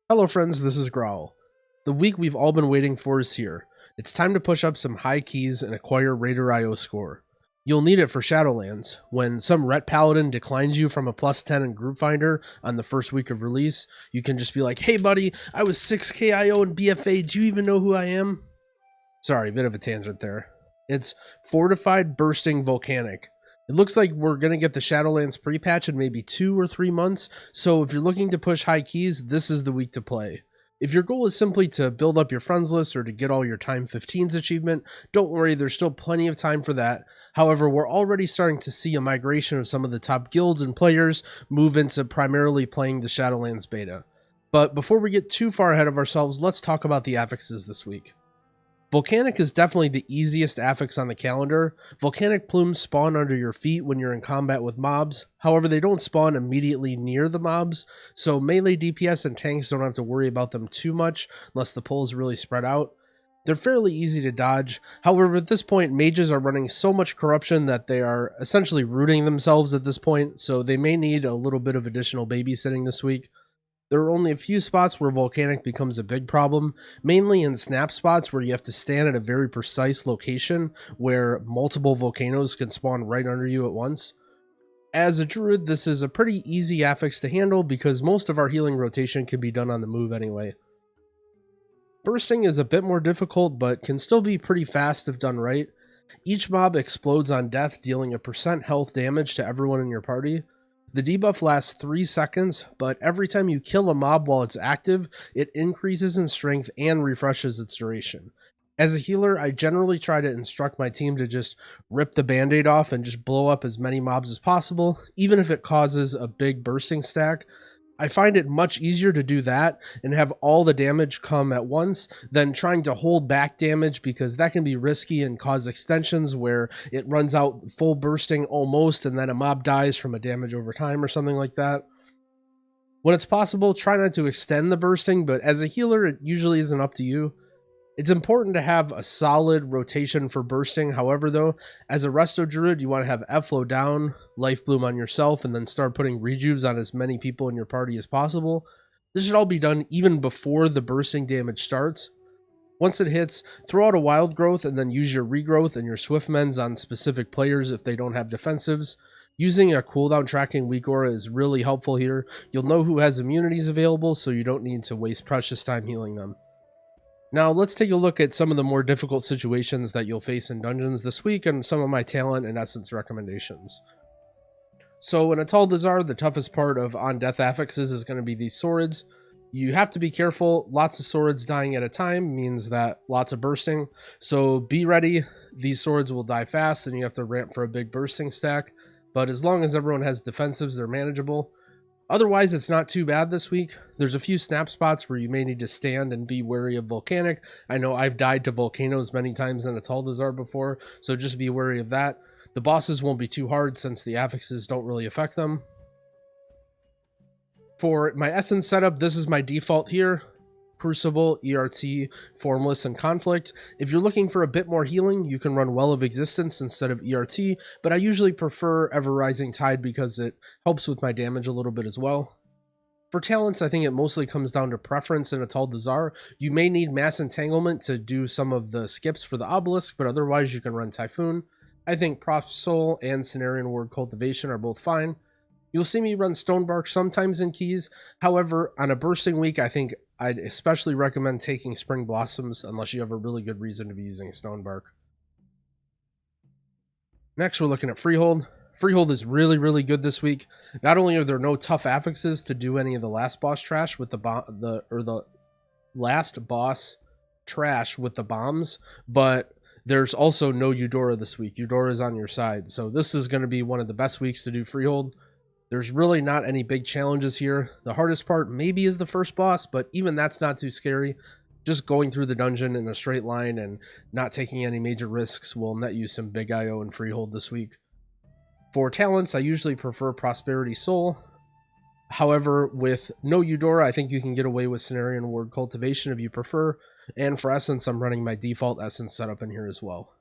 Hello friends, this is Growl. The week we've all been waiting for is here. It's time to push up some high keys and acquire Raider IO score. You'll need it for Shadowlands. When some Ret Paladin declines you from a plus 10 in Group Finder on the first week of release, you can just be like, hey buddy, I was 6k IO in BFA, do you even know who I am? Sorry, bit of a tangent there. It's Fortified Bursting Volcanic. It looks like we're going to get the Shadowlands pre-patch in maybe 2 or 3 months, so if you're looking to push high keys, this is the week to play. If your goal is simply to build up your friends list or to get all your Time 15s achievement, don't worry, there's still plenty of time for that. However, we're already starting to see a migration of some of the top guilds and players move into primarily playing the Shadowlands beta. But before we get too far ahead of ourselves, let's talk about the affixes this week. Volcanic is definitely the easiest affix on the calendar. Volcanic plumes spawn under your feet when you're in combat with mobs. However, they don't spawn immediately near the mobs, so melee DPS and tanks don't have to worry about them too much unless the pull is really spread out. They're fairly easy to dodge. However, at this point, mages are running so much corruption that they are essentially rooting themselves at this point, so they may need a little bit of additional babysitting this week. There are only a few spots where Volcanic becomes a big problem, mainly in snap spots where you have to stand at a very precise location where multiple volcanoes can spawn right under you at once. As a Druid, this is a pretty easy affix to handle because most of our healing rotation can be done on the move anyway. Bursting is a bit more difficult, but can still be pretty fast if done right. Each mob explodes on death, dealing a % health damage to everyone in your party. The debuff lasts 3 seconds, but every time you kill a mob while it's active, it increases in strength and refreshes its duration. As a healer, I generally try to instruct my team to just rip the band-aid off and just blow up as many mobs as possible, even if it causes a big bursting stack. I find it much easier to do that and have all the damage come at once than trying to hold back damage, because that can be risky and cause extensions where it runs out full bursting almost and then a mob dies from a damage over time or something like that. When it's possible, try not to extend the bursting, but as a healer, it usually isn't up to you. It's important to have a solid rotation for bursting. However, though, as a Resto Druid, you want to have F-Flow down, Life Bloom on yourself, and then start putting rejuves on as many people in your party as possible. This should all be done even before the bursting damage starts. Once it hits, throw out a Wild Growth and then use your Regrowth and your Swift Mends on specific players if they don't have defensives. Using a cooldown tracking weak aura is really helpful here. You'll know who has immunities available, so you don't need to waste precious time healing them. Now let's take a look at some of the more difficult situations that you'll face in dungeons this week and some of my talent and essence recommendations. So in Tol Dagor, the toughest part of on-death affixes is going to be these swords. You have to be careful. Lots of swords dying at a time means that lots of bursting. So be ready. These swords will die fast and you have to ramp for a big bursting stack. But as long as everyone has defensives, they're manageable. Otherwise, it's not too bad this week. There's a few snap spots where you may need to stand and be wary of Volcanic. I know I've died to volcanoes many times in Tol Dagor before, so just be wary of that. The bosses won't be too hard since the affixes don't really affect them. For my essence setup, this is my default here. Crucible, ERT, Formless, and Conflict. If you're looking for a bit more healing, you can run Well of Existence instead of ERT, but I usually prefer Ever Rising Tide because it helps with my damage a little bit as well. For talents, I think it mostly comes down to preference in Tol Dagor. You may need Mass Entanglement to do some of the skips for the Obelisk, but otherwise you can run Typhoon. I think Prop Soul and Cenarian Word Cultivation are both fine. You'll see me run Stonebark sometimes in keys. However, on a bursting week, I think I'd especially recommend taking Spring Blossoms unless you have a really good reason to be using Stonebark. Next, we're looking at Freehold. Freehold is really good this week. Not only are there no tough affixes to do any of the last boss trash with the last boss trash with the bombs, but there's also no Eudora this week. Eudora is on your side, so this is going to be one of the best weeks to do Freehold. There's really not any big challenges here. The hardest part maybe is the first boss, but even that's not too scary. Just going through the dungeon in a straight line and not taking any major risks will net you some big IO and Freehold this week. For talents, I usually prefer Prosperity Soul. However, with no Eudora, I think you can get away with Cenarian Word Cultivation if you prefer. And for Essence, I'm running my default Essence setup in here as well.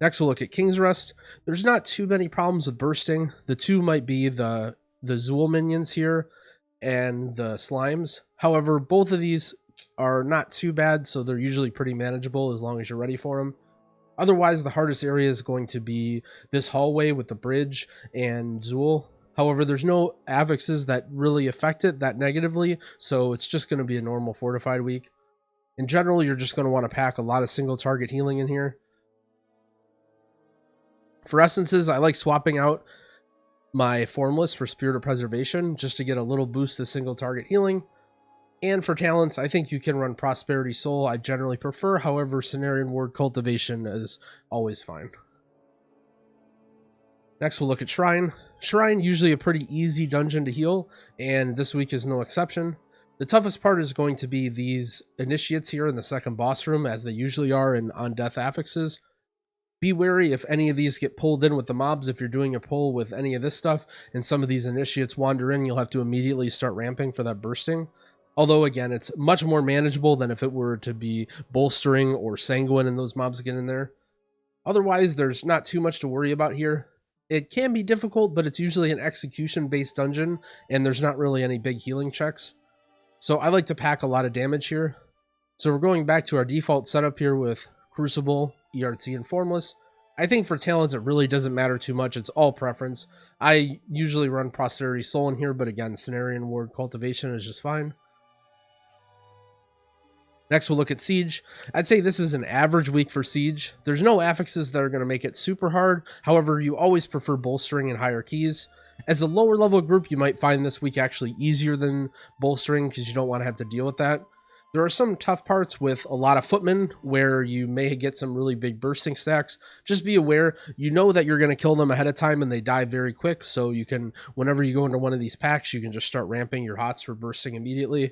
Next, we'll look at King's Rest. There's not too many problems with bursting. The two might be the Zool minions here and the slimes. However, both of these are not too bad, so they're usually pretty manageable as long as you're ready for them. Otherwise, the hardest area is going to be this hallway with the bridge and Zool. However, there's no affixes that really affect it that negatively, so it's just going to be a normal Fortified week. In general, you're just going to want to pack a lot of single target healing in here. For essences, I like swapping out my Formless for Spirit of Preservation just to get a little boost to single target healing. And for talents, I think you can run Prosperity Soul. I generally prefer, however, Cenarian Ward Cultivation is always fine. Next, we'll look at Shrine. Shrine, usually a pretty easy dungeon to heal, and this week is no exception. The toughest part is going to be these initiates here in the second boss room, as they usually are in on-death affixes. Be wary if any of these get pulled in with the mobs. If you're doing a pull with any of this stuff, and some of these initiates wander in, you'll have to immediately start ramping for that bursting. Although, again, it's much more manageable than if it were to be bolstering or sanguine and those mobs get in there. Otherwise, there's not too much to worry about here. It can be difficult, but it's usually an execution-based dungeon, and there's not really any big healing checks. So I like to pack a lot of damage here. So we're going back to our default setup here with Crucible, ERT, and Formless. I think for talents, it really doesn't matter too much. It's all preference. I usually run Prosperity Soul in here, but again, Cenarian Ward Cultivation is just fine. Next, we'll look at Siege. I'd say this is an average week for Siege. There's no affixes that are going to make it super hard. However, you always prefer bolstering and higher keys. As a lower level group, you might find this week actually easier than bolstering because you don't want to have to deal with that. There are some tough parts with a lot of footmen where you may get some really big bursting stacks. Just be aware, you know that you're going to kill them ahead of time and they die very quick. So you can, whenever you go into one of these packs, you can just start ramping your hots for bursting immediately.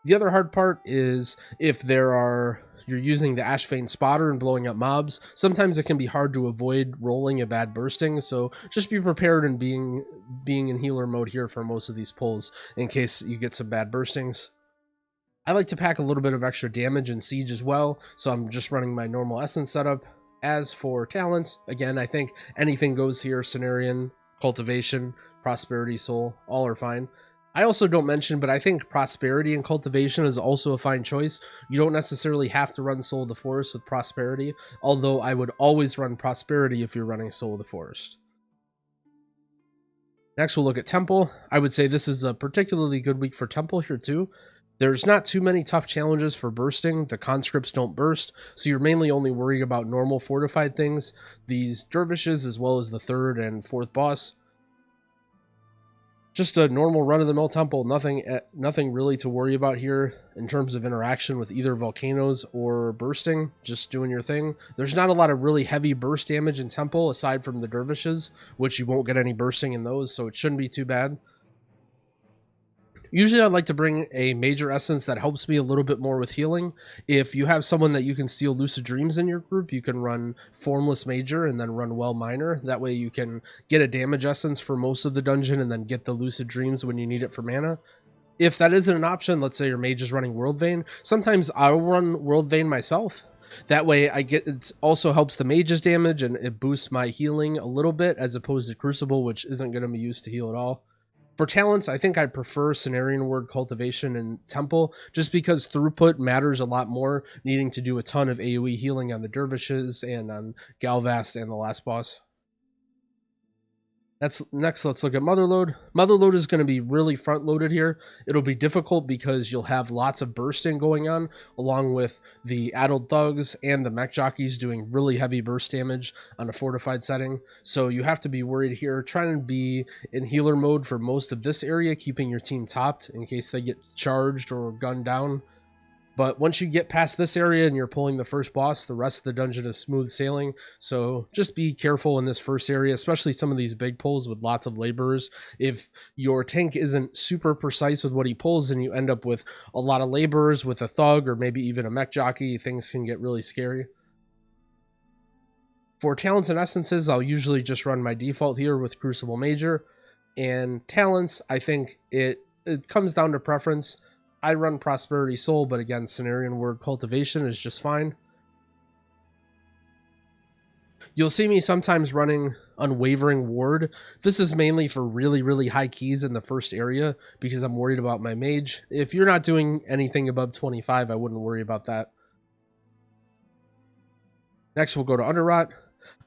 The other hard part is if you're using the Ashvane Spotter and blowing up mobs, sometimes it can be hard to avoid rolling a bad bursting, so just be prepared and being in healer mode here for most of these pulls in case you get some bad burstings. I like to pack a little bit of extra damage in Siege as well, so I'm just running my normal Essence setup. As for talents, again, I think anything goes here. Cenarian, Cultivation, Prosperity Soul, all are fine. I also don't mention, but I think Prosperity and Cultivation is also a fine choice. You don't necessarily have to run Soul of the Forest with Prosperity, although I would always run Prosperity if you're running Soul of the Forest. Next, we'll look at Temple. I would say this is a particularly good week for Temple here too. There's not too many tough challenges for bursting. The conscripts don't burst, so you're mainly only worrying about normal fortified things, these dervishes as well as the third and fourth boss. Just a normal run-of-the-mill temple, nothing really to worry about here in terms of interaction with either volcanoes or bursting, just doing your thing. There's not a lot of really heavy burst damage in temple aside from the dervishes, which you won't get any bursting in those, so it shouldn't be too bad. Usually I'd like to bring a major essence that helps me a little bit more with healing. If you have someone that you can steal Lucid Dreams in your group, you can run Formless Major and then run Well Minor. That way you can get a damage essence for most of the dungeon and then get the Lucid Dreams when you need it for mana. If that isn't an option, let's say your mage is running World Vein, sometimes I'll run World Vein myself. That way it also helps the mage's damage and it boosts my healing a little bit as opposed to Crucible, which isn't going to be used to heal at all. For talents, I think I prefer Cenarian Ward Cultivation and Temple, just because throughput matters a lot more, needing to do a ton of AoE healing on the dervishes and on Galvast and the last boss. Next, let's look at Motherlode. Motherlode is going to be really front-loaded here. It'll be difficult because you'll have lots of bursting going on, along with the addled thugs and the mech jockeys doing really heavy burst damage on a fortified setting. So you have to be worried here, trying to be in healer mode for most of this area, keeping your team topped in case they get charged or gunned down. But once you get past this area and you're pulling the first boss, the rest of the dungeon is smooth sailing. So just be careful in this first area, especially some of these big pulls with lots of laborers. If your tank isn't super precise with what he pulls and you end up with a lot of laborers with a thug or maybe even a mech jockey, things can get really scary. For talents and essences, I'll usually just run my default here with Crucible Major. And talents, I think it comes down to preference. I run Prosperity Soul, but again, Cenarian Ward Cultivation is just fine. You'll see me sometimes running Unwavering Ward. This is mainly for really, really high keys in the first area because I'm worried about my mage. If you're not doing anything above 25, I wouldn't worry about that. Next, we'll go to Underrot.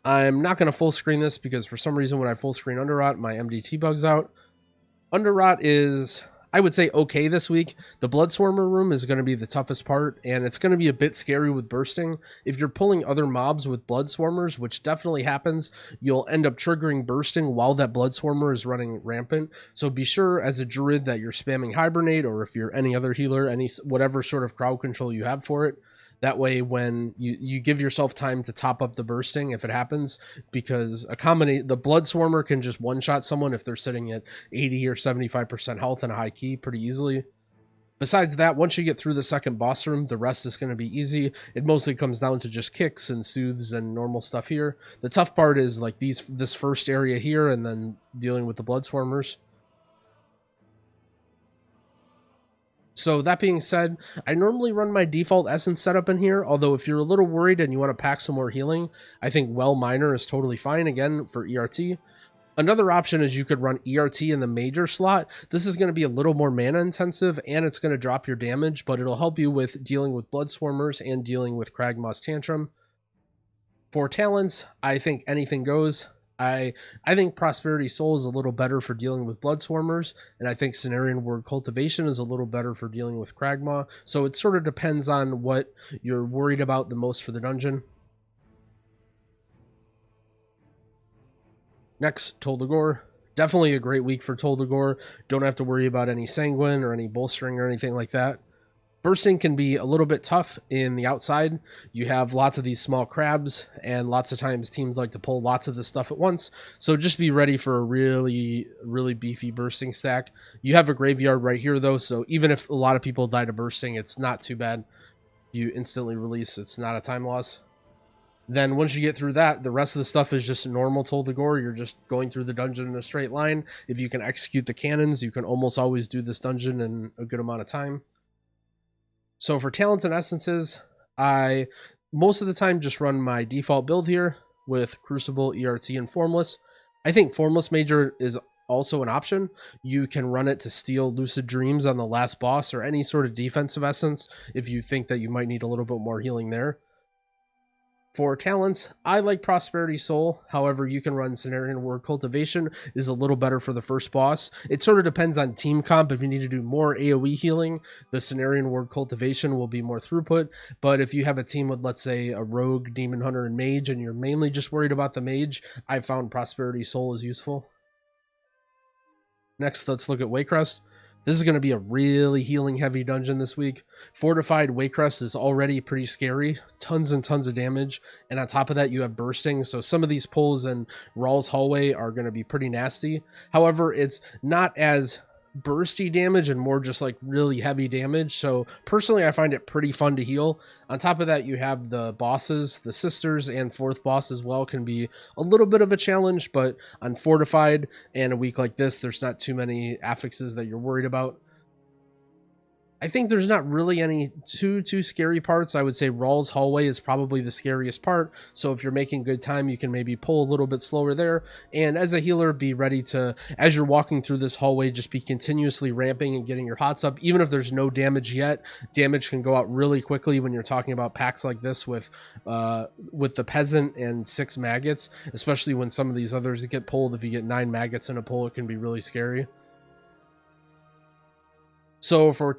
I'm not going to full screen this because for some reason when I full screen Underrot, my MDT bugs out. Underrot is, I would say, okay this week. The Bloodswarmer room is going to be the toughest part, and it's going to be a bit scary with bursting. If you're pulling other mobs with Bloodswarmers, which definitely happens, you'll end up triggering bursting while that Bloodswarmer is running rampant. So be sure as a Druid that you're spamming Hibernate, or if you're any other healer, whatever sort of crowd control you have for it. That way, when you give yourself time to top up the bursting if it happens, because the Bloodswarmer can just one-shot someone if they're sitting at 80 or 75% health and a high key pretty easily. Besides that, once you get through the second boss room, the rest is going to be easy. It mostly comes down to just kicks and soothes and normal stuff here. The tough part is like this first area here and then dealing with the Bloodswarmers. So that being said, I normally run my default essence setup in here, although if you're a little worried and you want to pack some more healing, I think Well Miner is totally fine, again, for ERT. Another option is you could run ERT in the major slot. This is going to be a little more mana intensive, and it's going to drop your damage, but it'll help you with dealing with Bloodswarmers and dealing with Kragma's Tantrum. For talents, I think anything goes. I think Prosperity Soul is a little better for dealing with Bloodswarmers, and I think Cenarian Word Cultivation is a little better for dealing with Kragma. So it sort of depends on what you're worried about the most for the dungeon. Next, Tol Dagor. Definitely a great week for Tol Dagor. Don't have to worry about any Sanguine or any bolstering or anything like that. Bursting can be a little bit tough in the outside. You have lots of these small crabs, and lots of times teams like to pull lots of this stuff at once. So just be ready for a really, really beefy bursting stack. You have a graveyard right here, though, so even if a lot of people die to bursting, it's not too bad. You instantly release. It's not a time loss. Then once you get through that, the rest of the stuff is just normal Tol Dagor. You're just going through the dungeon in a straight line. If you can execute the cannons, you can almost always do this dungeon in a good amount of time. So for talents and essences, I most of the time just run my default build here with Crucible, ERT, and Formless. I think Formless Major is also an option. You can run it to steal Lucid Dreams on the last boss or any sort of defensive essence if you think that you might need a little bit more healing there. For talents, I like Prosperity Soul. However, you can run Cenarian Word Cultivation is a little better for the first boss. It sort of depends on team comp. If you need to do more AoE healing, the Cenarian Word Cultivation will be more throughput. But if you have a team with, let's say, a Rogue, Demon Hunter, and Mage, and you're mainly just worried about the Mage, I found Prosperity Soul is useful. Next, let's look at Waycrest. This is going to be a really healing heavy dungeon this week. Fortified Waycrest is already pretty scary. Tons and tons of damage. And on top of that, you have bursting. So some of these pulls in Rawl's Hallway are going to be pretty nasty. However, it's not as bursty damage and more just like really heavy damage. So personally, I find it pretty fun to heal. On top of that, you have the bosses, the sisters and fourth boss as well can be a little bit of a challenge, but on Fortified and a week like this, there's not too many affixes that you're worried about. I think there's not really any too scary parts. I would say Rawl's Hallway is probably the scariest part. So if you're making good time, you can maybe pull a little bit slower there. And as a healer, be ready to, as you're walking through this hallway, just be continuously ramping and getting your hots up. Even if there's no damage yet, damage can go out really quickly when you're talking about packs like this with the Peasant and 6 maggots, especially when some of these others get pulled. If you get 9 maggots in a pull, it can be really scary. So for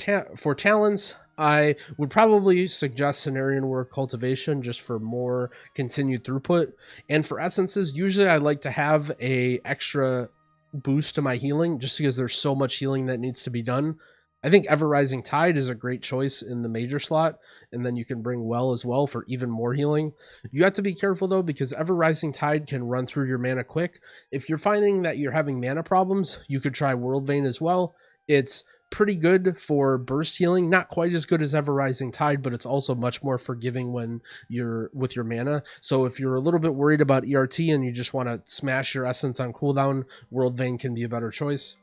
talents, I would probably suggest Cenarian Word Cultivation just for more continued throughput. And for essences, usually I like to have a extra boost to my healing just because there's so much healing that needs to be done. I think Ever Rising Tide is a great choice in the major slot, and then you can bring Well as well for even more healing. You have to be careful though, because Ever Rising Tide can run through your mana quick. If you're finding that you're having mana problems, you could try World Vein as well. It's pretty good for burst healing, not quite as good as Ever Rising Tide, but it's also much more forgiving when you're with your mana. So if you're a little bit worried about ERT and you just want to smash your essence on cooldown, World Vein can be a better choice.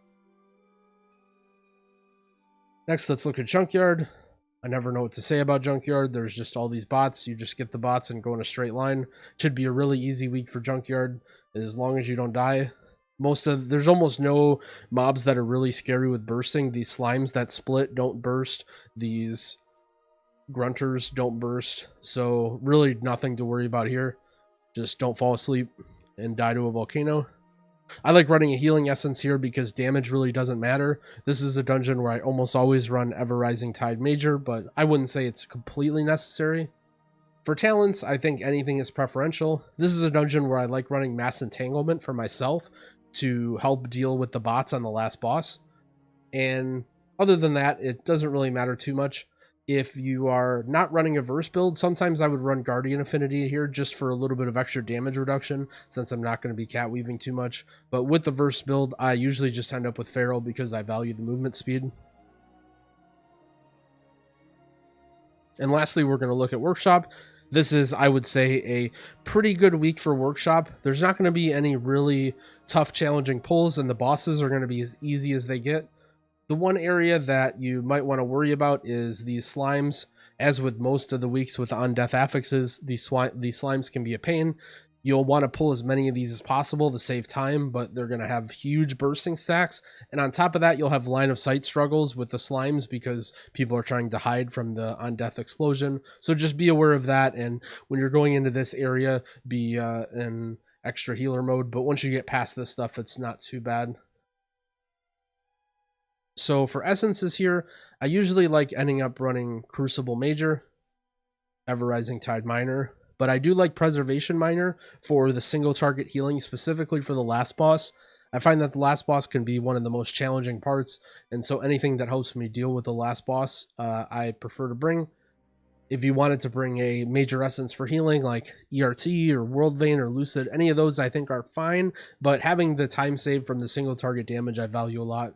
Next, let's look at Junkyard. I never know what to say about Junkyard. There's just all these bots. You just get the bots and go in a straight line. Should be a really easy week for Junkyard as long as you don't die. There's almost no mobs that are really scary with bursting. These slimes that split don't burst. These grunters don't burst. So really nothing to worry about here. Just don't fall asleep and die to a volcano. I like running a healing essence here because damage really doesn't matter. This is a dungeon where I almost always run Ever Rising Tide Major, but I wouldn't say it's completely necessary. For talents, I think anything is preferential. This is a dungeon where I like running Mass Entanglement for myself to help deal with the bots on the last boss. And other than that, it doesn't really matter too much. If you are not running a verse build, sometimes I would run Guardian Affinity here just for a little bit of extra damage reduction, since I'm not going to be cat weaving too much. But with the verse build, I usually just end up with Feral because I value the movement speed. And lastly, we're going to look at Workshop. This is, I would say, a pretty good week for Workshop. There's not going to be any really tough, challenging pulls, and the bosses are going to be as easy as they get. The one area that you might want to worry about is these slimes. As with most of the weeks with the Undeath affixes, these slimes can be a pain. You'll want to pull as many of these as possible to save time, but they're going to have huge bursting stacks. And on top of that, you'll have line of sight struggles with the slimes because people are trying to hide from the Undeath explosion. So just be aware of that. And when you're going into this area, be in extra healer mode. But once you get past this stuff, it's not too bad. So for essences here, I usually like ending up running Crucible Major, Ever Rising Tide Minor, but I do like Preservation Minor for the single target healing, specifically for the last boss. I find that the last boss can be one of the most challenging parts, and so anything that helps me deal with the last boss, I prefer to bring. If you wanted to bring a major essence for healing, like ERT or World Vein or Lucid, any of those I think are fine, but having the time save from the single target damage I value a lot.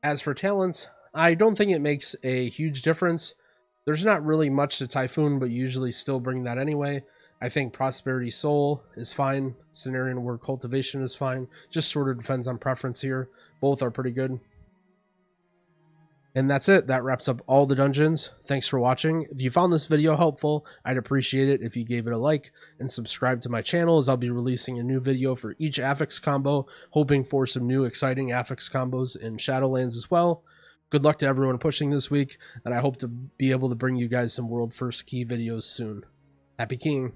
As for talents, I don't think it makes a huge difference. There's not really much to Typhoon, but usually still bring that anyway. I think Prosperity Soul is fine. Cenarian Word Cultivation is fine. Just sort of depends on preference here. Both are pretty good. And that's it. That wraps up all the dungeons. Thanks for watching. If you found this video helpful, I'd appreciate it if you gave it a like and subscribe to my channel, as I'll be releasing a new video for each affix combo, hoping for some new exciting affix combos in Shadowlands as well. Good luck to everyone pushing this week, and I hope to be able to bring you guys some World First Key videos soon. Happy keying!